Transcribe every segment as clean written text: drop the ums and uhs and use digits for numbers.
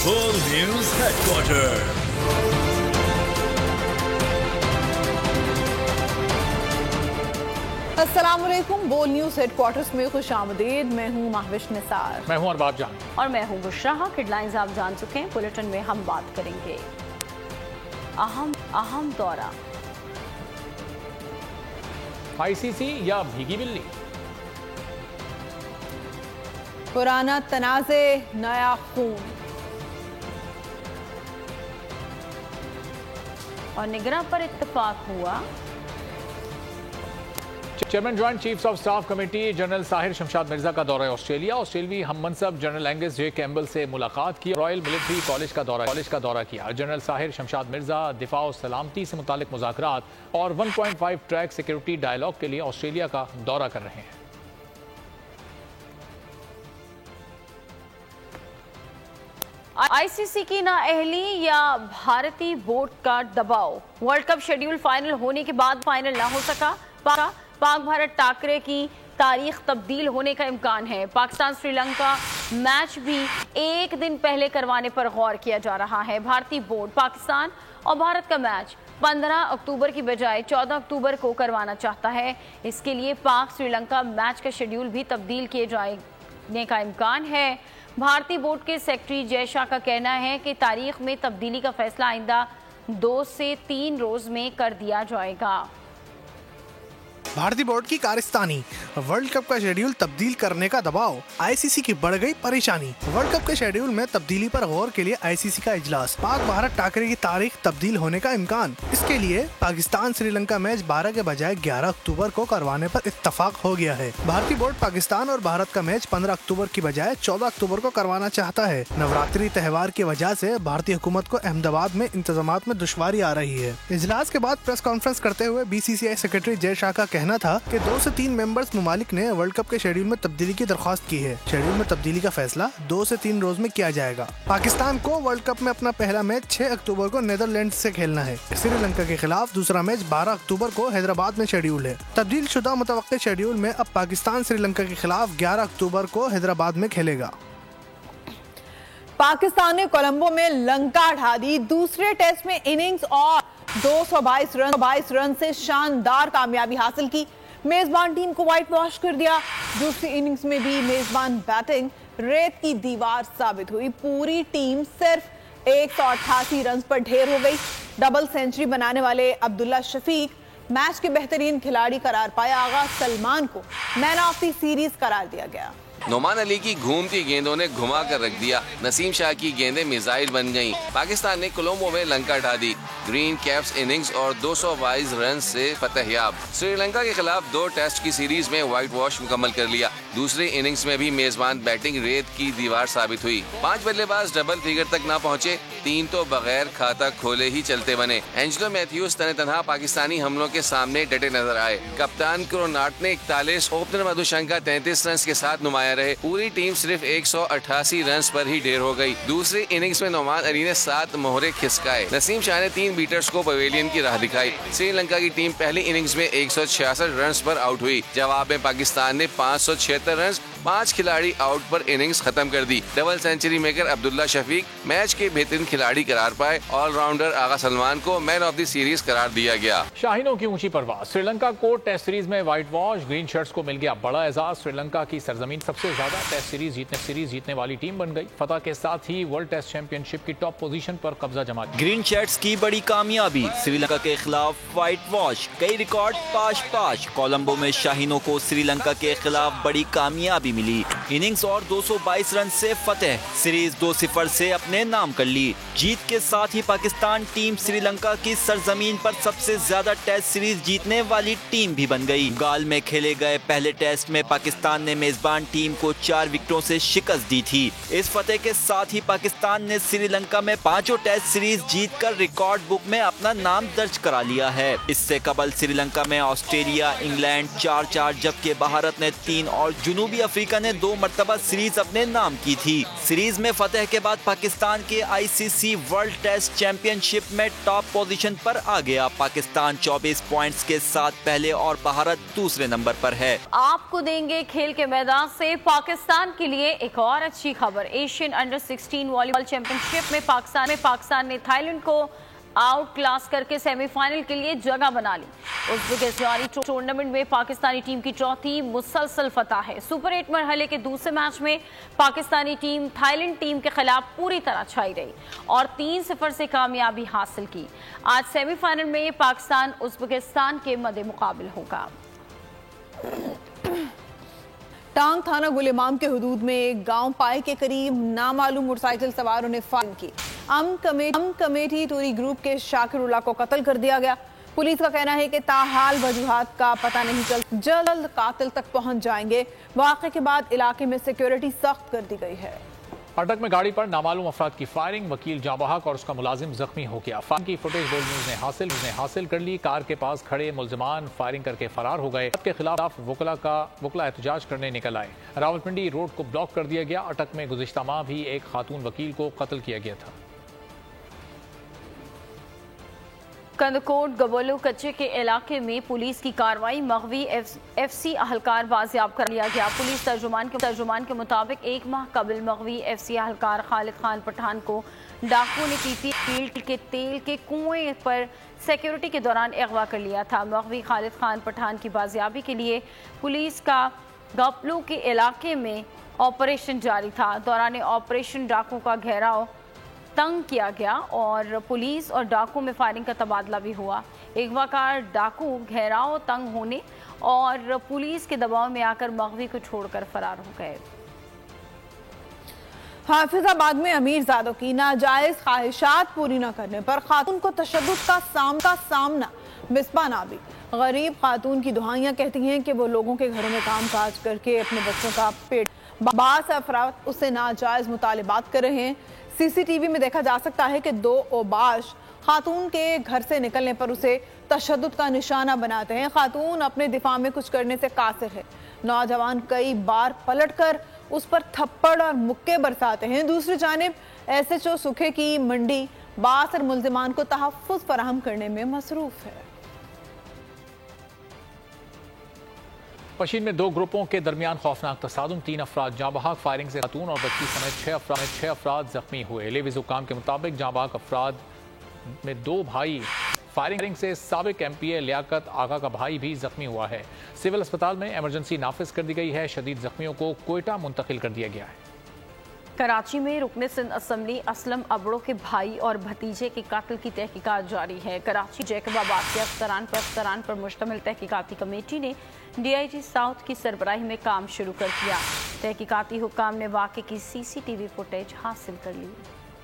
World News Headquarters। अस्सलामुअलैकुम। बोल news headquarters में खुशामदीद। मैं हूँ महविश निसार। मैं हूँ अरबाब जान और मैं हूँ बुशरा। हेडलाइंस आप जान चुके हैं। बुलेटिन में हम बात करेंगे अहम दौरा, आईसीसी या भीगी बिल्ली, पुराना तनाज़े नया खून और निगरां पर इत्तेफाक हुआ। Chairman joint chiefs of staff committee general Sahir Shamshad Mirza का दौरा ऑस्ट्रेलिया। ऑस्ट्रेलवी हम मनसब जनरल एंगस जे कैम्बल से मुलाकात की। रॉयल मिलिट्री कॉलेज का दौरा किया। जनरल साहिर शमशाद मिर्जा दिफा और सलामती से मुतालिक मुज़ाकरात और 1.5 ट्रैक सिक्योरिटी डायलॉग के लिए ऑस्ट्रेलिया का दौरा कर रहे हैं। आईसीसी की नाअहली या भारतीय बोर्ड का दबाव। वर्ल्ड कप शेड्यूल फाइनल होने के बाद फाइनल ना हो सका। पाक भारत टाकरे की तारीख तब्दील होने का इम्कान है। पाकिस्तान श्रीलंका मैच भी एक दिन पहले करवाने पर गौर किया जा रहा है। भारतीय बोर्ड पाकिस्तान और भारत का मैच 15 अक्टूबर की बजाय 14 अक्टूबर को करवाना चाहता है। इसके लिए पाक श्रीलंका मैच का शेड्यूल भी तब्दील किए जाने का इम्कान है। भारतीय बोर्ड के सेक्रेटरी जय शाह का कहना है कि तारीख में तब्दीली का फैसला आइंदा 2 से 3 रोज में कर दिया जाएगा। भारतीय बोर्ड की कारस्तानी, वर्ल्ड कप का शेड्यूल तब्दील करने का दबाव, आईसीसी की बढ़ गई परेशानी। वर्ल्ड कप के शेड्यूल में तब्दीली पर गौर के लिए आईसीसी का इजलास। पाक भारत टाकरे की तारीख तब्दील होने का इम्कान। इसके लिए पाकिस्तान श्रीलंका मैच 12 के बजाय 11 अक्टूबर को करवाने पर इत्तफाक हो गया है। भारतीय बोर्ड पाकिस्तान और भारत का मैच 15 अक्टूबर की बजाय 14 अक्टूबर को करवाना चाहता है। नवरात्रि त्योहार की वजह से भारतीय हुकूमत को अहमदाबाद में इंतजामात में दुश्वारी आ रही है। इजलास के बाद प्रेस कॉन्फ्रेंस करते हुए बीसीसीआई सेक्रेटरी जय शाह का कहना था कि 2 से 3 मेंबर्स मुमालिक ने वर्ल्ड कप के शेड्यूल में तब्दीली की दरख्वास्त की है। शेड्यूल में तब्दीली का फैसला 2 से 3 रोज में किया जाएगा। पाकिस्तान को वर्ल्ड कप में अपना पहला मैच 6 अक्टूबर को नीदरलैंड्स से खेलना है। श्रीलंका के खिलाफ दूसरा मैच 12 अक्टूबर को हैदराबाद में शेड्यूल है। तब्दील शुदा मुतवक्किल शेड्यूल में अब पाकिस्तान श्रीलंका के खिलाफ 11 अक्टूबर को हैदराबाद में खेलेगा। पाकिस्तान ने कोलंबो में लंका ढा दी। दूसरे टेस्ट में इनिंग्स और 222 रन से शानदार कामयाबी हासिल की। मेजबान टीम को व्हाइट वॉश कर दिया। दूसरी इनिंग्स में भी मेजबान बैटिंग रेत की दीवार साबित हुई। पूरी टीम सिर्फ 188 रन पर ढेर हो गई। डबल सेंचुरी बनाने वाले अब्दुल्ला शफीक मैच के बेहतरीन खिलाड़ी करार पाया। आगा सलमान को मैन ऑफ द सीरीज करार दिया गया। नोमान अली की घूमती गेंदों ने घुमा कर रख दिया। नसीम शाह की गेंदें मिसाइल बन गईं। पाकिस्तान ने कोलंबो में लंका ढा दी। ग्रीन कैप्स इनिंग्स और 222 रन से फतहयाब। श्रीलंका के खिलाफ 2 टेस्ट की सीरीज में व्हाइट वॉश मुकम्मल कर लिया। दूसरी इनिंग्स में भी मेजबान बैटिंग रेत की दीवार साबित हुई। 5 बल्लेबाज डबल फिगर तक ना पहुंचे। 3 तो बगैर खाता खोले ही चलते बने। एंजेलो मैथ्यूज तने-तनहा पाकिस्तानी हमलों के सामने डटे नजर आए। कप्तान क्रोनाट ने 41, ओपनर मधुशंका 33 रन के साथ नुमाया रहे। पूरी टीम सिर्फ 188 रन पर ही ढेर हो गई। दूसरी इनिंग्स में नोमान अली ने 7 मोहरे खिसकाए। नसीम शाह ने 3 बीटर्स को पवेलियन की राह दिखाई। श्रीलंका की टीम पहली इनिंग्स में 166 रन पर आउट हुई। जवाब में पाकिस्तान ने 576 रन 5 खिलाड़ी आउट पर इनिंग्स खत्म कर दी। Double century maker Abdullah Shafique match के बेहतरीन खिलाड़ी करार पाए। ऑलराउंडर आगा सलमान को मैन ऑफ द सीरीज करार दिया गया। शाहीनों की ऊंची परवाज। श्रीलंका को टेस्ट सीरीज में व्हाइट वॉश। ग्रीन शर्ट्स को मिल गया बड़ा एजाज। श्रीलंका की सरजमीन सबसे ज्यादा टेस्ट सीरीज जीतने वाली टीम बन गई। फतह के साथ ही वर्ल्ड टेस्ट चैंपियनशिप की टॉप पोजीशन पर कब्जा जमा किया। ग्रीन शर्ट्स की बड़ी कामयाबी। श्रीलंका के खिलाफ व्हाइट वॉश। कई रिकॉर्ड पाश। कोलंबो में शाहीनों को श्रीलंका के खिलाफ बड़ी कामयाबी मिली। इनिंग्स और 222 रन से फतेह। सीरीज 2-0 से अपने नाम कर ली। जीत के साथ ही पाकिस्तान टीम श्रीलंका की सरजमीन पर सबसे ज्यादा टेस्ट सीरीज जीतने वाली टीम भी बन गई। गाल में खेले गए पहले टेस्ट में पाकिस्तान ने मेजबान टीम को 4 विकेटों से शिकस्त दी थी। इस फतेह के साथ ही पाकिस्तान ने श्रीलंका में 5 टेस्ट सीरीज जीतकर रिकॉर्ड बुक में अपना नाम दर्ज करा लिया है। इससे कबल श्रीलंका में ऑस्ट्रेलिया, इंग्लैंड 4-4 जबकि भारत ने 3 और जुनूबी अफ्रीका अफ्रीका ने 2 मरतबा सीरीज अपने नाम की थी। सीरीज में फतेह के बाद पाकिस्तान के ICC वर्ल्ड टेस्ट चैंपियनशिप में टॉप पोजीशन पर आ गया। पाकिस्तान 24 पॉइंट्स के साथ पहले और भारत दूसरे नंबर पर है। आपको देंगे खेल के मैदान से पाकिस्तान के लिए एक और अच्छी खबर। एशियन अंडर 16 वॉलीबॉल चैंपियनशिप में पाकिस्तान ने थाईलैंड को आउट क्लास करके सेमीफाइनल के लिए जगह बना ली। उज़्बेकिस्तानी टूर्नामेंट में पाकिस्तानी टीम की चौथी मुसलसल फतह है। सुपर 8 मरहले के दूसरे मैच में पाकिस्तानी टीम थाईलैंड टीम के खिलाफ पूरी तरह छाई रही और 3-0 से कामयाबी हासिल की। आज सेमीफाइनल में पाकिस्तान उज़्बेकिस्तान के मद्दे मुकाबिल होगा। टांग थाना गुलेमाम के हुदूद में एक गांव पाए के करीब नामालूम मोटरसाइकिल सवारों ने फायरिंग की। अम कमेटी टूरी ग्रुप के शाकिरुल्लाह को कत्ल कर दिया गया। पुलिस का कहना है कि ताहाल वजूहात का पता नहीं चल, जल्द कातिल तक पहुंच जाएंगे। वाक़े के बाद इलाके में सिक्योरिटी सख्त कर दी गई है। अटक में गाड़ी पर नामालूम अफराद की फायरिंग, वकील जांबहक और उसका मुलाजिम जख्मी हो गया। फायरिंग की फुटेज बोल्ड न्यूज ने हासिल कर ली। कार के पास खड़े मुल्जिमान फायरिंग करके फरार हो गए। के खिलाफ वकला एहतजाज करने निकल आए। रावलपिंडी रोड को ब्लॉक कर दिया गया। अटक में गुज़िश्ता माह भी एक खातून वकील को कत्ल किया गया था। कंदकोट गबोलो कच्चे के इलाके में पुलिस की कार्रवाई, मगवी FC अहलकार बाजियाब कर लिया गया। पुलिस तर्जुमान के मुताबिक 1 माह कबल मगवी FC अहलकार खालिद खान पठान को डाकू ने PP फील्ड के तेल के कुएं पर सिक्योरिटी के दौरान अगवा कर लिया था। मगवी खालिद खान पठान की बाजियाबी के लिए पुलिस का गबोलो के इलाके में ऑपरेशन जारी था। दौरान ऑपरेशन डाकू का घेराव तंग किया गया और पुलिस और डाकू में फायरिंग का तबादला भी हुआ। अगवाकार डाकू घेराव तंग होने और पुलिस के दबाव में आकर मगवी को छोड़कर फरार हो गए। हाफिजाबाद में अमीरजादों की नाजायज ख्वाहिशात पूरी न करने पर खातून को तशद्दुद का सामना। मिसबा नाबी गरीब खातून की दुहाइयां कहती हैं कि वो लोगों के घरों में काम काज करके अपने बच्चों का पेट, बास अफराद उससे नाजायज मुतालिबात कर रहे हैं। CCTV में देखा जा सकता है कि 2 ओबाश खातून के घर से निकलने पर उसे तशद्दुद का निशाना बनाते हैं। खातून अपने दिफा में कुछ करने से कासिर है। नौजवान कई बार पलटकर उस पर थप्पड़ और मुक्के बरसाते हैं। दूसरी जानिब SHO सुखे की मंडी बासर मुल्जिमान को तहफ़्फ़ुज़ फराहम करने में मसरूफ है। पशीन में 2 ग्रुपों के दरमियान खौफनाक तसादुम, 3 अफराद जांबहक, फायरिंग से खातून और बच्ची समेत 6 अफराद जख्मी हुए। लेविज़ हुक्काम के मुताबिक जांबहक अफराद में 2 भाई, फायरिंग से साबिक MPA लियाकत आगा का भाई भी जख्मी हुआ है। सिविल अस्पताल में इमरजेंसी नाफिज कर दी गई है। शदीद जख्मियों को कोयटा मुंतकिल कर दिया गया है। कराची में रुकने सिंध असम्बली असलम अबड़ो के भाई और भतीजे के कातिल की तहकीकात जारी है। कराची जैकबाबाद के अफसरान पर मुश्तमिल तहकीकाती कमेटी ने DIG साउथ की सरबराही में काम शुरू कर दिया। तहकीकाती हुक्काम ने वाक़े की CCTV फुटेज हासिल कर ली।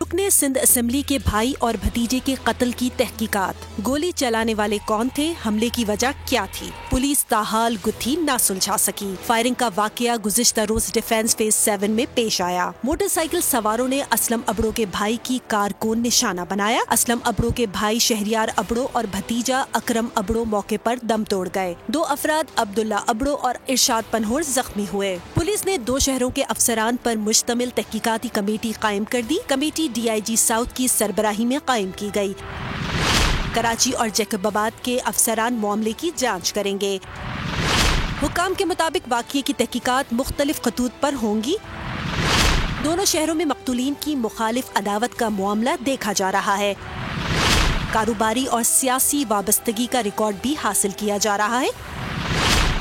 रुकने सिंध असेंबली के भाई और भतीजे के कत्ल की तहकीकात। गोली चलाने वाले कौन थे, हमले की वजह क्या थी, पुलिस ताहाल गुत्थी ना सुलझा सकी। फायरिंग का वाकया गुज़िश्ता रोज डिफेंस फेज 7 में पेश आया। मोटरसाइकिल सवारों ने असलम अबड़ो के भाई की कार को निशाना बनाया। असलम अबड़ो के भाई शहरियार अबड़ो और भतीजा अकरम अबड़ो मौके पर दम तोड़ गए। 2 अफराद अब्दुल्ला अबड़ो और इरशाद पनहोर जख्मी हुए। पुलिस ने 2 शहरों के अफसरान पर मुश्तमिल तहकीकाती कमेटी कायम कर दी। कमेटी DIG साउथ की सरबराही में कायम की गई। कराची और जैकबाबाद के अफसरान मामले की जांच करेंगे। हुक्काम के मुताबिक वाक़ये की तहकीकात मुख्तलिफ खतूत पर होंगी। दोनों शहरों में मकतूलीन की मुखालिफ अदावत का मामला देखा जा रहा है। कारोबारी और सियासी वाबस्तगी का रिकॉर्ड भी हासिल किया जा रहा है।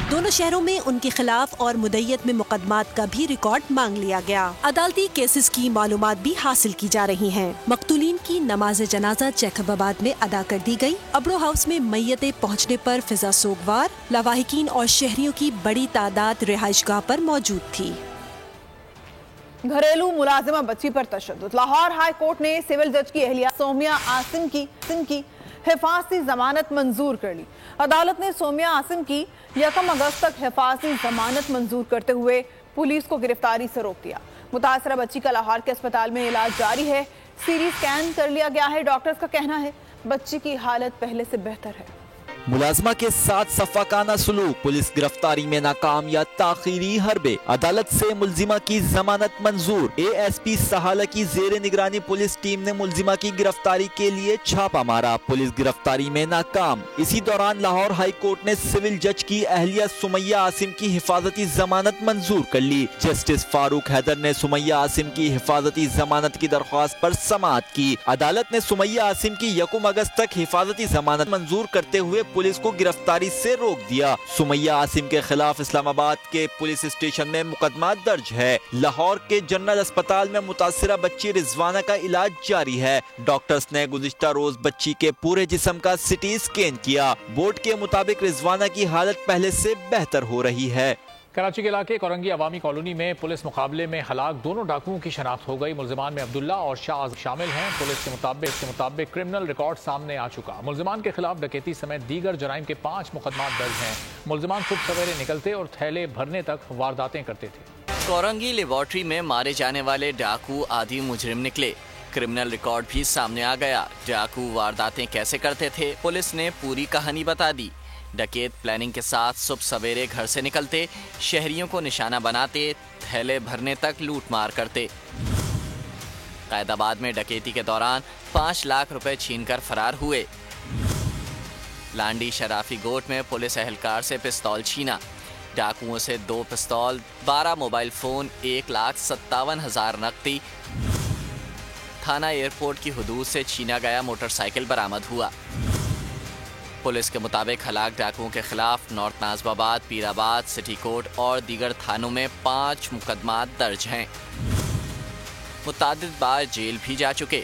दोनों शहरों में उनके खिलाफ और मुद्दत में मुकदमात का भी रिकॉर्ड मांग लिया गया। अदालती केसेस की मालूमात भी हासिल की जा रही हैं। मकतूलीन की नमाज जनाजा जैकबाबाद में अदा कर दी गई। अबड़ो हाउस में मैयतें पहुंचने पर फिजा सोगवार, लवाहिकीन और शहरियों की बड़ी तादाद रिहाइशगाह पर मौजूद थी। घरेलू मुलाजिमा बच्ची पर तशद्दुद। लाहौर हाई कोर्ट ने सिविल जज की अहलिया सोमिया आसिम की हिफाजती जमानत मंजूर कर ली। अदालत ने सोमिया आसिम की 1 अगस्त तक हिफाजती जमानत मंजूर करते हुए पुलिस को गिरफ्तारी से रोक दिया। मुतासरा बच्ची का लाहौर के अस्पताल में इलाज जारी है। CT स्कैन कर लिया गया है। डॉक्टर्स का कहना है बच्ची की हालत पहले से बेहतर है। मुलाजमा के साथ सफाकाना सुलूक, पुलिस गिरफ्तारी में नाकाम या ताखीरी हरबे, अदालत से मुलजिमा की जमानत मंजूर। ASP सहाला की जेर निगरानी पुलिस टीम ने मुलजिमा की गिरफ्तारी के लिए छापा मारा, पुलिस गिरफ्तारी में नाकाम। इसी दौरान लाहौर हाई कोर्ट ने सिविल जज की अहलिया सुमैया आसिम की हिफाजती जमानत मंजूर कर ली। जस्टिस फारूक हैदर ने सुमैया आसिम की हिफाजती जमानत की दरख्वास्त पर समाअत की। अदालत ने सुमैया आसिम की 1 अगस्त तक हिफाजती जमानत मंजूर करते हुए पुलिस को गिरफ्तारी से रोक दिया। सुमैया आसिम के खिलाफ इस्लामाबाद के पुलिस स्टेशन में मुकदमा दर्ज है। लाहौर के जनरल अस्पताल में मुतासिरा बच्ची रिजवाना का इलाज जारी है। डॉक्टर्स ने गुज़िश्ता रोज बच्ची के पूरे जिस्म का CT स्कैन किया। बोर्ड के मुताबिक रिजवाना की हालत पहले से बेहतर हो रही है। कराची के इलाके कोरंगी अवामी कॉलोनी में पुलिस मुकाबले में हलाक दोनों डाकुओं की शनाख्त हो गई। मुल्जिमान में अब्दुल्ला और शाह शामिल हैं। पुलिस के मुताबिक क्रिमिनल रिकॉर्ड सामने आ चुका। मुल्जिमान के खिलाफ डकैती समेत दीगर जराइम के 5 मुकदमा दर्ज हैं। मुल्जिमान सुबह सवेरे निकलते और थैले भरने तक वारदातें करते थे। कोरंगी लेबॉर्ट्री में मारे जाने वाले डाकू आदि मुजरिम निकले। क्रिमिनल रिकॉर्ड भी सामने आ गया। डाकू वारदातें कैसे करते थे, पुलिस ने पूरी कहानी बता दी। डकैत प्लानिंग के साथ सुबह सवेरे घर से निकलते, शहरियों को निशाना बनाते, थैले भरने तक लूट मार करते। कैदाबाद में डकैती के दौरान 5 लाख रुपए छीनकर फरार हुए। लांडी शराफी गोट में पुलिस एहलकार से पिस्तौल छीना। डाकुओं से 2 पिस्तौल, 12 मोबाइल फोन, 1,57,000 नकदी। थाना एयरपोर्ट की हुदूद से छीना गया मोटरसाइकिल बरामद हुआ। पुलिस के मुताबिक हलाक डाकुओं के खिलाफ नॉर्थ नाजबाबाद, पीराबाद, सिटी कोर्ट और दीगर थानों में 5 मुकदमा दर्ज हैं। मुतादिद बार जेल भी जा चुके।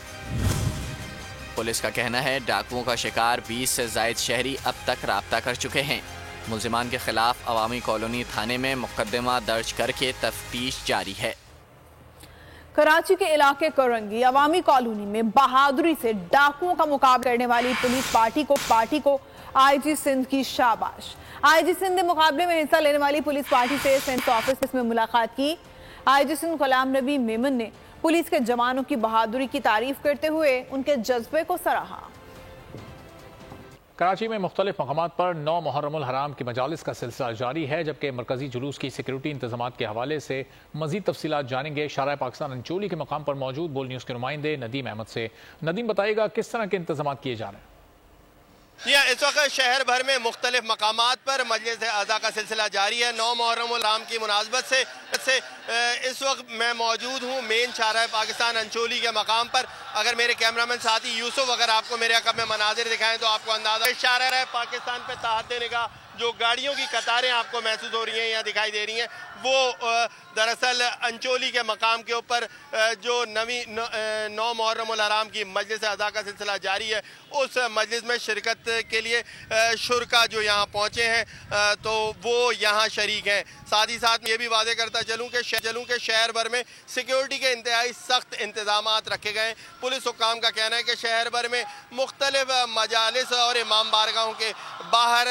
पुलिस का कहना है डाकुओं का शिकार 20 से ज़ायद शहरी अब तक राब्ता कर चुके हैं। मुल्जिमान के खिलाफ अवामी कॉलोनी थाने में मुकदमा दर्ज करके तफ्तीश जारी है। कराची के इलाके कोरंगी अवामी कॉलोनी में बहादुरी से डाकुओं का मुकाबला करने वाली पुलिस पार्टी को IG सिंध की शाबाश। IG सिंध ने मुकाबले में हिस्सा लेने वाली पुलिस पार्टी से सेंटर ऑफिस में मुलाकात की। IG सिंध गुलाम नबी मेमन ने पुलिस के जवानों की बहादुरी की तारीफ करते हुए उनके जज्बे को सराहा। कराची में मुख्तलिफ मकामात पर 9 मुहर्रमुल हराम की मजालिस का सिलसिला जारी है, जबकि मरकजी जुलूस की सिक्योरिटी इंतजामात के हवाले से मजीद तफसीलात जानेंगे शाहराह पाकिस्तान अंचोली के मकाम पर मौजूद बोल न्यूज़ के नुमाइंदे नदीम अहमद से। नदीम, बताइएगा किस तरह के इंतजामात किए जा रहे हैं? इस वक्त शहर भर में मुख्तलिफ मकामात पर मजलिस अज़ा का सिलसिला जारी है। 9 मुहर्रमुल हराम की मुनासबत से इस वक्त मैं मौजूद हूँ मेन शाहराह पाकिस्तान अंचोली के मकाम पर। अगर मेरे कैमरामैन साथी यूसुफ अगर आपको मेरे अकब में मनाजिर दिखाएं तो आपको अंदाजा शाहराह पाकिस्तान पे ताहत देने का जो गाड़ियों की कतारें आपको महसूस हो रही हैं या दिखाई दे रही हैं, वो दरअसल अंचोली के मकाम के ऊपर जो 9 मुहर्रमुल हराम की मजलिस अज़ा का सिलसिला जारी है, उस मजलिस में शिरकत के लिए शुरका जो यहाँ पहुँचे हैं तो वो यहाँ शरीक हैं। साथ ही साथ ये भी वादे करता चलूँ कि शहर भर में सिक्योरिटी के इंतहाई सख्त इंतजामात रखे गए। पुलिस हुक्काम का कहना है कि शहर भर में मुख्तलिफ मजालिस और इमाम बारगाहों के बाहर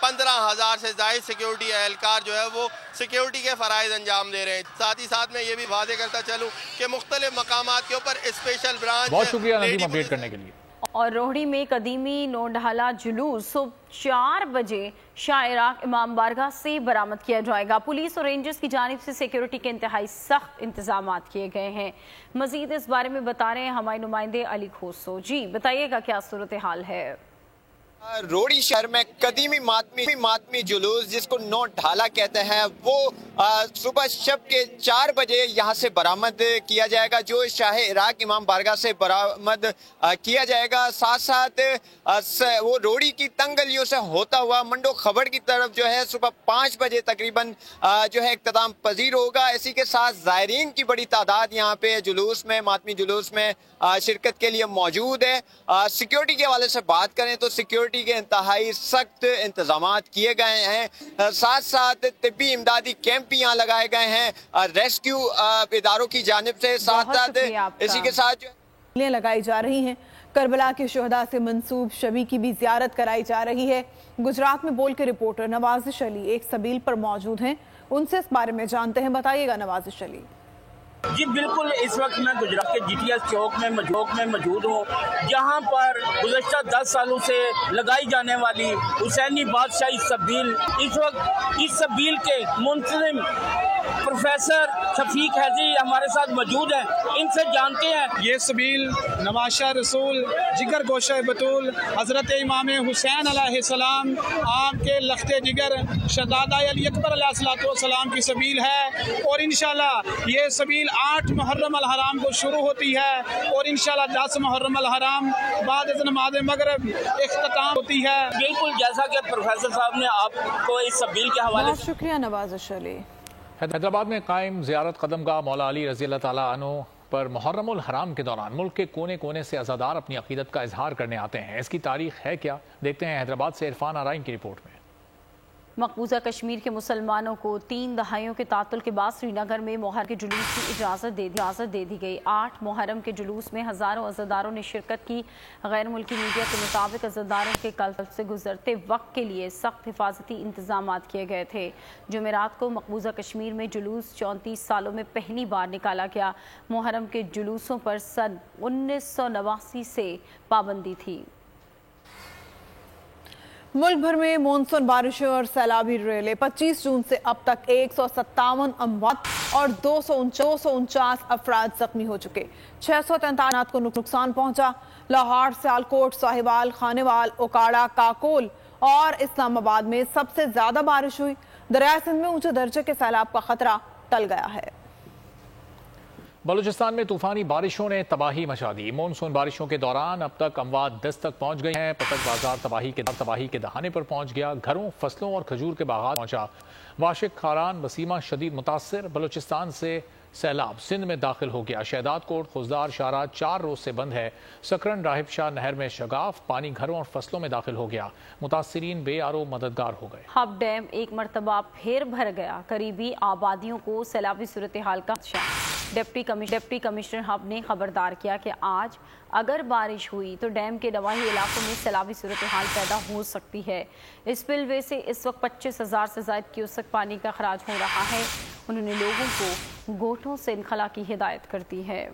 15,000 से ज़ायद सिक्योरिटी एहलकार जो है वो सिक्योरिटी के फ़राइज़ अंजाम दे रहे हैं। साथ ही साथ मैं ये भी वादे करता चलूँ कि मुख्तलिफ मकामात के ऊपर स्पेशल ब्रांच। बहुत शुक्रिया नदीम अपडेट करने के लिए। और रोहड़ी में कदीमी नौडाला जुलूस सुबह 4 बजे शाह इराक इमाम बारगाह से बरामद किया जाएगा। पुलिस और रेंजर्स की जानिब से सिक्योरिटी के इंतहाई सख्त इंतजाम किए गए हैं। मजीद इस बारे में बता रहे हैं हमारे नुमाइंदे अली खोसो। जी बताइएगा क्या सूरत हाल है? रोहड़ी शहर में कदीमी मातमी जुलूस जिसको नौडाला कहते हैं वो सुबह शब के 4 बजे यहाँ से बरामद किया जाएगा, जो शाह इराक इमाम बारगाह से बरामद किया जाएगा। साथ साथ वो रोहड़ी की तंग गलियों से होता हुआ मंडो खबर की तरफ जो है सुबह 5 बजे तकरीबन जो है इख्तिताम पजीर होगा। इसी के साथ ज़ायरीन की बड़ी तादाद यहाँ पे जुलूस में मातमी जुलूस में शिरकत के लिए मौजूद है। सिक्योरिटी के हवाले से बात करें तो सिक्योरिटी के इंतहाई सख्त इंतजामात किए गए हैं। साथ साथ तिब्बी इमदादी कैंप भी यहाँ लगाए गए हैं रेस्क्यू इदारों की जानिब से। साथ साथ इसी के साथ जो लगाई जा रही हैं, करबला के शुहदा से मंसूब शबी की भी जियारत कराई जा रही है। गुजरात में बोल के रिपोर्टर नवाजिश अली एक सबील पर मौजूद हैं, उनसे इस बारे में जानते हैं। बताइएगा नवाजिश अली। जी बिल्कुल, इस वक्त मैं गुजरात के GTS चौक में मौजूद हूँ, जहाँ पर गुज़श्ता 10 सालों से लगाई जाने वाली हुसैनी बादशाही सबील, इस वक्त इस सबील के मुंतज़िम प्रोफेसर शफीक हैजी हमारे साथ मौजूद हैं। इनसे जानते हैं ये सबील नवाशा रसूल जिगर गोशा बतूल हज़रत इमाम हुसैन अलैहिस्सलाम आम के लख्ते जिगर शहदादा अली अकबर अलैहिस्सलाम की सबील है और इंशाल्लाह ये सबील 8 मुहर्रम अल हराम को शुरू होती है और इंशाल्लाह 10 मुहर्रम अल हराम बाद नमाज़ मगरिब इख्तिताम होती है। बिल्कुल, जैसा कि प्रोफेसर साहब ने आपको इस सबील के हवाले से शुक्रिया नवाज अली। हैदराबाद में कायम ज़ियारत कदमगाह मौला अली रज़ी अल्लाह ताला अन्हु पर मुहर्रमुल हराम के दौरान मुल्क के कोने कोने से अज़ादार अपनी अकीदत का इजहार करने आते हैं। इसकी तारीख है क्या, देखते हैं हैदराबाद से इरफान आराइन की रिपोर्ट में। मकबूजा कश्मीर के मुसलमानों को 3 दहाइयों के तातुल के बाद श्रीनगर में मुहर्रम के जुलूस की इजाज़त दे दी गई। 8 मुहर्रम के जुलूस में हज़ारों अज़ादारों ने शिरकत की। गैर मुल्की मीडिया के मुताबिक अज़ादारों के कल्ब से गुजरते वक्त के लिए सख्त हिफाजती इंतजाम किए गए थे। जुमेरात को मकबूजा कश्मीर में जुलूस 34 सालों में पहली बार निकाला गया। मुहर्रम के जुलूसों पर सन 1989 से पाबंदी थी। मुल्क भर में मानसून बारिशों और सैलाबी रेले 25 जून से अब तक 157 अमवात और 249 अफराद जख्मी हो चुके। 643 को नुकसान पहुंचा। लाहौर, सियालकोट, साहिवाल, खानेवाल, ओकाड़ा, काकोल और इस्लामाबाद में सबसे ज्यादा बारिश हुई। दरिया सिंध में ऊंचे दर्जे के सैलाब का खतरा टल गया है। बलूचिस्तान में तूफानी बारिशों ने तबाही मचा दी। मानसून बारिशों के दौरान अब तक अमवात 10 तक पहुंच गई हैं। पतक बाजार तबाही के दहाने पर पहुंच गया। घरों, फसलों और खजूर के बागात पहुंचा। वाशिक, खारान, वसीमा शदीद मुतासर। बलूचिस्तान से सैलाब सिंध में दाखिल हो गया। शहदाद कोट, खुजदार, शारा 4 रोज से बंद है। सकरन, राहिब शाह नहर में शगाफ पानी घरों और फसलों में दाखिल हो गया। मुतासरीन बेआरो मददगार हो गए। हब डैम एक मरतबा फिर भर गया। करीबी आबादियों को सैलाबी सूरत हाल का डिप्टी कमिश्नर हब ने खबरदार किया कि आज अगर बारिश हुई तो डैम के नवाही इलाकों में सैलाबी सूरत हाल पैदा हो सकती है। इस स्पिलवे से इस वक्त 25,000 से ज़ायद क्यूसेक पानी का खराज हो रहा है। उन्होंने लोगों को गोठों से इनखला की हिदायत कर दी है।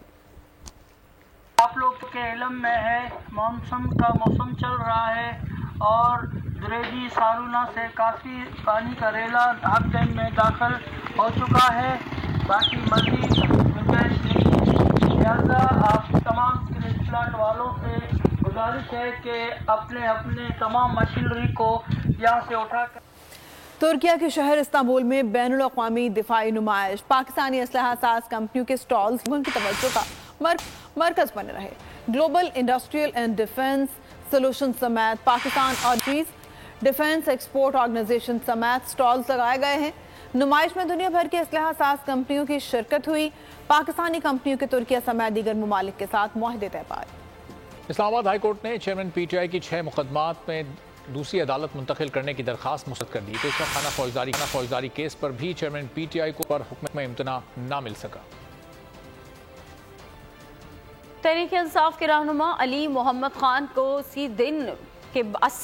आप लोग के इल्म में है मानसून का मौसम चल रहा है और दरेजी सारूना से काफ़ी पानी का रेला हब डैम में दाखिल हो चुका है। बाकी मज़ीद गुजारिश नहीं, लिहाजा आप तमाम प्लाट वालों से गुजारिश है कि अपने तमाम मशीनरी को यहाँ से उठाकर। तुर्किया के शहर इस्तांबुल में बैनुल अक़वामी दिफाई नुमाइश पाकिस्तानी असलहा साज कंपनियों के स्टॉल्स उनकी तवज्जो का मरकज बने रहे। Global industrial and defence solution समेत पाकिस्तान और डिफेंस एक्सपोर्ट ऑर्गेनाइजेशन समेत स्टॉल्स लगाए गए हैं। नुमाइश में दुनिया भर की असलहा साज कंपनियों की शिरकत हुई। पाकिस्तानी कंपनियों के तुर्किया समेत दीगर ममालिक के साथ मुआहदे तय पाए। इस्लामाबाद हाई कोर्ट ने चेयरमैन PTI की 6 मुकदमात में दूसरी अदालत मुंतकिल करने की दरखास्त मुस्तरद कर दी। पेशवा खाना फौजदारी केस पर भी चेयरमैन PTI को पर हुक्म में इम्तना ना मिल सका। तहरीक इंसाफ के रहनुमा अली मोहम्मद खान को 80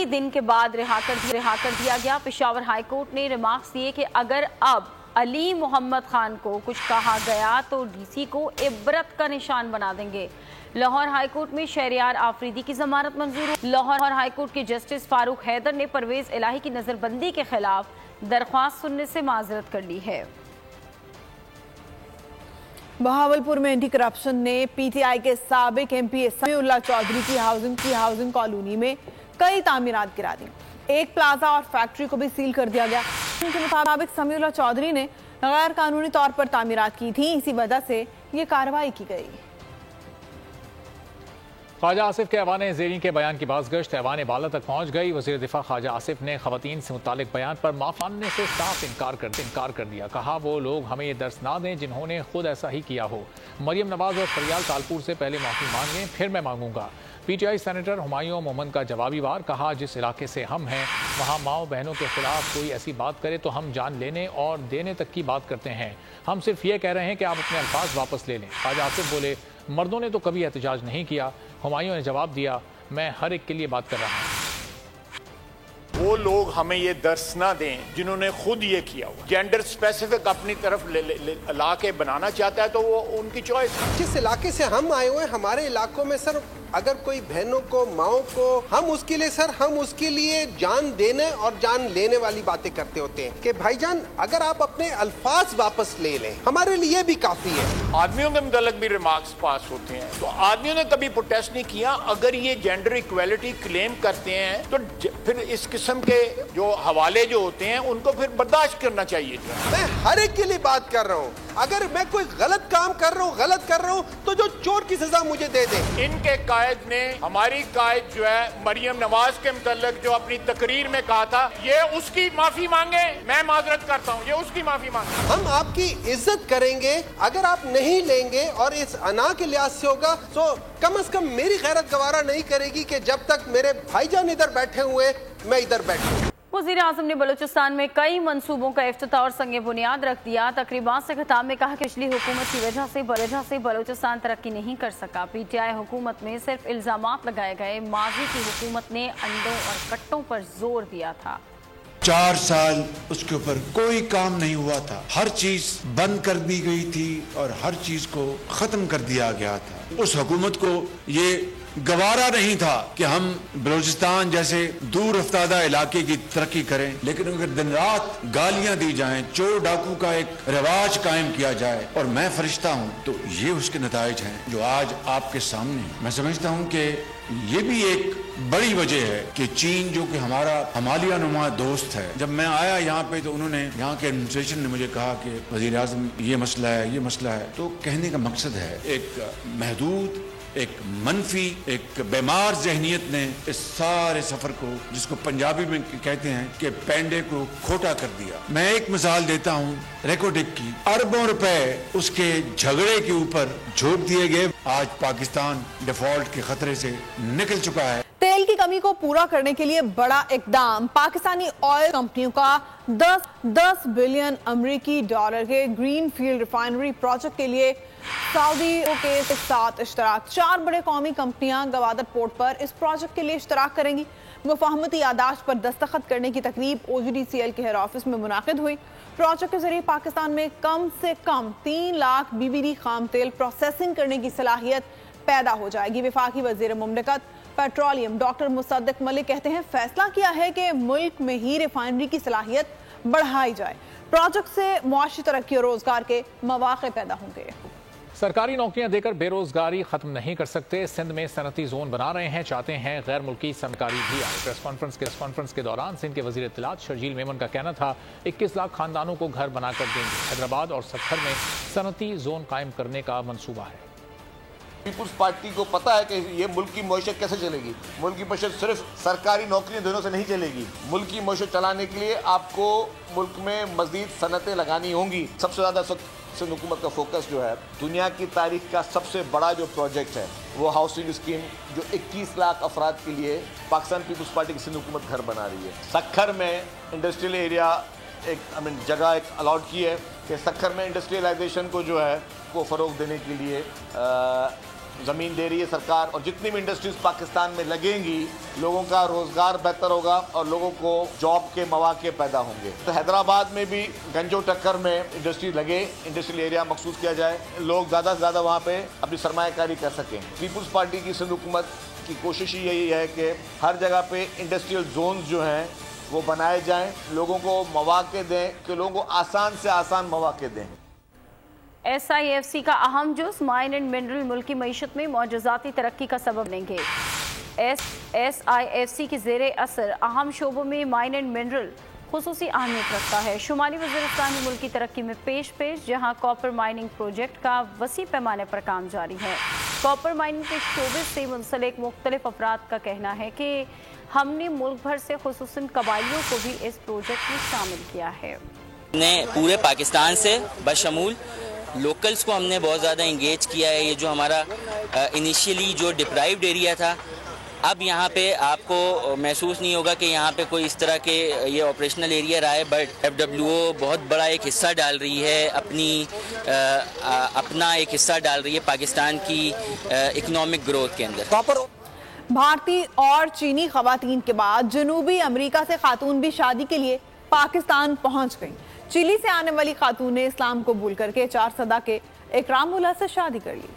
दिन के बाद रिहा कर दिया गया। पेशावर हाई कोर्ट ने रिमार्क्स दिए कि अगर अब अली मोहम्मद खान को कुछ कहा गया तो DC को इबरत का निशान बना देंगे। लाहौर हाई कोर्ट में शहरियार आफरीदी की जमानत मंजूर। लाहौर हाई कोर्ट के जस्टिस फारूक हैदर ने परवेज इलाही की नजरबंदी के खिलाफ दरख्वास्त सुनने से माजरत कर ली है। बहावलपुर में एंटी करप्शन ने PTI के साबिक MP समीउल्लाह चौधरी की हाउसिंग कॉलोनी में कई तामीरात गिरा दी। एक प्लाजा और फैक्ट्री को भी सील कर दिया गया। उनके मुताबिक समीउल्लाह चौधरी ने गैर कानूनी तौर पर तामीरात की थी, इसी वजह से ये कार्रवाई की गई। ख्वाजा आसिफ के ऐवान ज़ेरी के बयान की बाज़गश्त ऐवान बाला तक पहुँच गई। वज़ीर दिफा ख्वाजा आसिफ ने ख़वातीन से मुतालिक बयान पर माफ़ मानने से साफ इनकार कर दिया। कहा वो लोग हमें ये दर्स ना दें जिन्होंने खुद ऐसा ही किया हो। मरियम नवाज और फरियाल तालपुर से पहले माफ़ी मांगें, फिर मैं मांगूंगा। PTI सेनेटर हुमायूं मोहम्मद का जवाबी वार। कहा जिस इलाके से हम हैं वहाँ माओ बहनों के खिलाफ कोई ऐसी बात करे तो हम जान लेने और देने तक की बात करते हैं। हम सिर्फ ये कह रहे हैं कि आप अपने अल्फाज वापस ले लें। ख्वाजा आसिफ बोले मर्दों ने तो कभी एहतजाज नहीं किया। हुमायूं ने जवाब दिया मैं हर एक के लिए बात कर रहा हूँ। वो लोग हमें ये दर्स ना दें जिन्होंने खुद ये किया हुआ। जेंडर स्पेसिफिक अपनी तरफ ला के बनाना चाहता है तो वो उनकी चॉइस है। जिस इलाके से हम आए हुए हैं, हमारे इलाकों में सर अगर कोई बहनों को, माओ को, हम उसके लिए सर, हम उसके लिए जान देने और जान लेने वाली बातें करते होते हैं कि भाईजान अगर आप अपने अल्फाज वापस ले लें हमारे लिए भी काफी है। आदमियों के मुतालिक भी रिमार्क्स पास होते हैं तो आदमियों ने कभी प्रोटेस्ट नहीं किया। अगर ये जेंडर इक्वालिटी क्लेम करते हैं तो फिर इस किस्म के जो हवाले जो होते हैं उनको फिर बर्दाश्त करना चाहिए। मैं हर एक के लिए बात कर रहा हूँ, अगर मैं कोई गलत काम कर रहा हूँ तो जो चोर की सजा मुझे दे दे। इनके कायद ने, हमारी कायद जो है मरियम नवाज के मुतालिक जो अपनी तकरीर में कहा था, ये उसकी माफी मांगे। मैं माजरत करता हूँ, ये उसकी माफी मांगे। हम आपकी इज्जत करेंगे, अगर आप नहीं लेंगे और इस अना के लिहाज से होगा तो कम से कम मेरी गैरत गवारा नहीं करेगी कि जब तक मेरे भाईजान इधर बैठे हुए मैं इधर बैठूं। वज़ीर आज़म ने बलूचिस्तान में कई मंसूबों का इफ्तिताह और संगे बुनियाद रख दिया। तकरीबा से खिताब में कहा कि पिछली हुकूमत की वजह से बलूचिस्तान तरक्की नहीं कर सका। PTI हुकूमत में सिर्फ इल्जामात लगाए गए। माजी की हुकूमत ने अंडों और कट्टों पर जोर दिया था। 4 साल उसके ऊपर कोई काम नहीं हुआ था, हर चीज बंद कर दी गई थी और हर चीज को खत्म कर दिया गया था। उस हुकूमत को ये गवारा नहीं था कि हम बलूचिस्तान जैसे दूर अफ्तादा इलाके की तरक्की करें, लेकिन अगर दिन रात गालियां दी जाएं, चोर डाकू का एक रिवाज कायम किया जाए और मैं फरिश्ता हूं, तो ये उसके नताइज हैं जो आज आपके सामने। मैं समझता हूं कि ये भी एक बड़ी वजह है कि चीन जो कि हमारा हमालिया नुमा दोस्त है, जब मैं आया यहाँ पे तो उन्होंने, यहाँ के एडमिनिस्ट्रेशन ने मुझे कहा कि वज़ीर आज़म ये मसला है, ये मसला है। तो कहने का मकसद है एक महदूद, एक मनफी, एक बीमार जहनियत ने इस सारे सफर को, जिसको पंजाबी में कहते हैं कि पेंडे को खोटा कर दिया। मैं एक मिसाल देता हूँ रेकोडेक की, अरबों रुपए उसके झगड़े के ऊपर झोंक दिए गए। आज पाकिस्तान डिफॉल्ट के खतरे से निकल चुका है। तेल की कमी को पूरा करने के लिए बड़ा इकदाम। पाकिस्तानी ऑयल कंपनियों का 10 बिलियन अमेरिकी डॉलर के ग्रीन फील्ड रिफाइनरी प्रोजेक्ट के लिए सऊदी के साथ इश्तराक। 4 बड़े कौमी कंपनियां गवादर पोर्ट पर इस प्रोजेक्ट के लिए इश्तराक करेंगी। मुफाहमती यादाश्त पर दस्तखत करने की तकरीब OGDCL के हेड ऑफिस में मुनाकिद हुई। प्रोजेक्ट के जरिए पाकिस्तान में कम से कम 3 लाख BBD खाम तेल प्रोसेसिंग करने की सलाहियत पैदा हो जाएगी। वफाकी वजीर मुमलिकत पेट्रोलियम डॉक्टर मुसद्दिक मलिक कहते हैं फैसला किया है कि मुल्क में ही रिफाइनरी की सलाहियत बढ़ाई जाए। प्रोजेक्ट से मुआशी तरक्की और रोजगार के मौके पैदा होंगे। सरकारी नौकरियां देकर बेरोजगारी खत्म नहीं कर सकते। सिंध में सनती जोन बना रहे हैं, चाहते हैं गैर मुल्की सरकारी भी आए। प्रेस कॉन्फ्रेंस के दौरान सिंध के वजीर इत्तलात शर्जील मेमन का कहना था 21 लाख खानदानों को घर बनाकर देंगे। हैदराबाद और सखर में सनती जोन कायम करने का मंसूबा है। पीपुल्स पार्टी को पता है कि ये मुल्क की मईशत कैसे चलेगी। मुल्क की मईशत सिर्फ सरकारी नौकरियों देने से नहीं चलेगी। मुल्क की मईशत चलाने के लिए आपको मुल्क में मजीद सनतें लगानी होंगी। सबसे ज़्यादा सिंध हुकूमत का फोकस जो है, दुनिया की तारीख का सबसे बड़ा जो प्रोजेक्ट है वो हाउसिंग स्कीम, जो 21 लाख अफराद के लिए पाकिस्तान पीपुल्स पार्टी की सिंध हुकूमत घर बना रही है। सखर में इंडस्ट्रियल एरिया एक जगह एक अलॉट की है कि सखर में इंडस्ट्रियलाइजेशन को जो है वो फ़रोग देने के लिए ज़मीन दे रही है सरकार। और जितनी भी इंडस्ट्रीज पाकिस्तान में लगेंगी, लोगों का रोज़गार बेहतर होगा और लोगों को जॉब के मौके पैदा होंगे। तो हैदराबाद में भी गंजो टक्कर में इंडस्ट्री लगे, इंडस्ट्रियल एरिया मखसूस किया जाए, लोग ज़्यादा से ज़्यादा वहाँ पे अपनी सरमायाकारी कर सकें। पीपुल्स पार्टी की सिंध हुकूमत की कोशिश यही है कि हर जगह पे इंडस्ट्रियल जोन जो हैं वो बनाए जाएँ, लोगों को मौके दें, कि लोगों को आसान से आसान मौके दें। SIFC का अहम जुज़ माइन एंड मिनरल मुल्क की मईशत में मौजूदाती तरक्की का सबब बनेंगे। SIFC के ज़ेरे असर अहम शोबों में माइन एंड मिनरल खुसूसी अहमियत रखता है। शुमाली वज़ीरिस्तान में मुल्क की तरक्की में पेश जहाँ कॉपर माइनिंग प्रोजेक्ट का वसी पैमाने पर काम जारी है। कॉपर माइनिंग के शोबे से मुंसलिक मुख्तलिफ अफराद का कहना है कि हमने मुल्क भर से खुसूसन कबाइलियों को भी इस प्रोजेक्ट में शामिल किया है। पूरे पाकिस्तान से बशमूल लोकल्स को हमने बहुत ज़्यादा इंगेज किया है। ये जो हमारा इनिशियली जो डिप्राइव्ड एरिया था, अब यहाँ पे आपको महसूस नहीं होगा कि यहाँ पे कोई इस तरह के ये ऑपरेशनल एरिया रहा है, बट FWO बहुत बड़ा एक हिस्सा डाल रही है, अपना एक हिस्सा डाल रही है पाकिस्तान की इकोनॉमिक ग्रोथ के अंदर। भारतीय और चीनी खवातीन के बाद जनूबी अमेरिका से खातून भी शादी के लिए पाकिस्तान पहुंच गईं। चिली से आने वाली खातून ने इस्लाम कबूल करके 4 सदा के इकरामुल्लाह से शादी कर ली।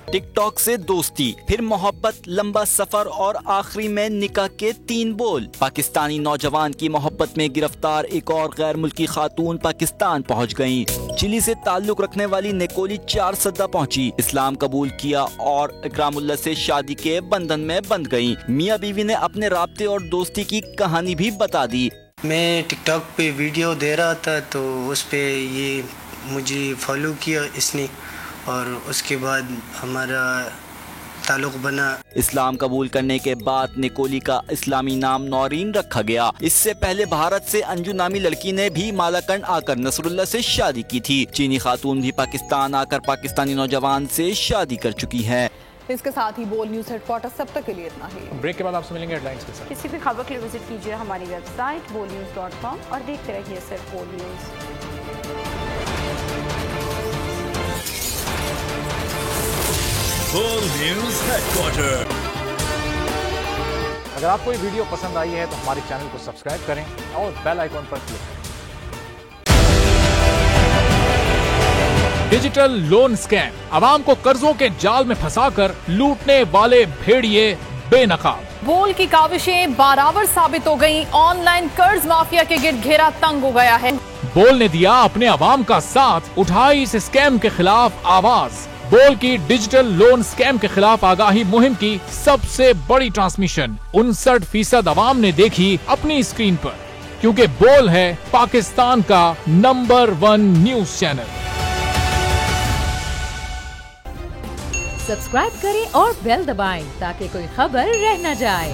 टिकटॉक से दोस्ती, फिर मोहब्बत, लंबा सफर और आखिरी में निकाह के 3 बोल। पाकिस्तानी नौजवान की मोहब्बत में गिरफ्तार एक और गैर मुल्की खातून पाकिस्तान पहुंच गईं। चिली से ताल्लुक रखने वाली निकोली 4 सदा पहुंची, इस्लाम कबूल किया और इकरामुल्लाह से शादी के बंधन में बंध गईं। मियां बीवी ने अपने राब्ते और दोस्ती की कहानी भी बता दी। मैं टिकटॉक पे वीडियो दे रहा था तो उस पे ये मुझे फॉलो किया इसने और उसके बाद हमारा ताल्लुक बना। इस्लाम कबूल करने के बाद निकोली का इस्लामी नाम नौरीन रखा गया। इससे पहले भारत से अंजू नामी लड़की ने भी मालाकंड आकर नसरुल्लाह से शादी की थी। चीनी खातून भी पाकिस्तान आकर पाकिस्तानी नौजवान से शादी कर चुकी है। इसके साथ ही बोल न्यूज हेडक्वार्टर अब तक के लिए इतना ही। ब्रेक के बाद आपसे मिलेंगे हेडलाइंस के साथ। किसी भी खबर के लिए विजिट कीजिए हमारी वेबसाइट bolnews.com और देखते रहिए सिर्फ बोल न्यूज। बोल न्यूज हेडक्वार्टर। अगर आपको ये वीडियो पसंद आई है तो हमारे चैनल को सब्सक्राइब करें और बेल आइकॉन पर क्लिक करें। डिजिटल लोन स्कैम, आवाम को कर्जों के जाल में फंसाकर लूटने वाले भेड़िए बेनकाब। बोल की काविशें बाराबर साबित हो गईं। ऑनलाइन कर्ज माफिया के गिर्द घेरा तंग हो गया है। बोल ने दिया अपने आवाम का साथ, उठाई इस स्कैम के खिलाफ आवाज। बोल की डिजिटल लोन स्कैम के खिलाफ आगाही मुहिम की सबसे बड़ी ट्रांसमिशन 59% आवाम ने देखी अपनी स्क्रीन पर, क्योंकि बोल है पाकिस्तान का नंबर 1 न्यूज चैनल। सब्सक्राइब करें और बेल दबाएं ताकि कोई खबर रह न जाए।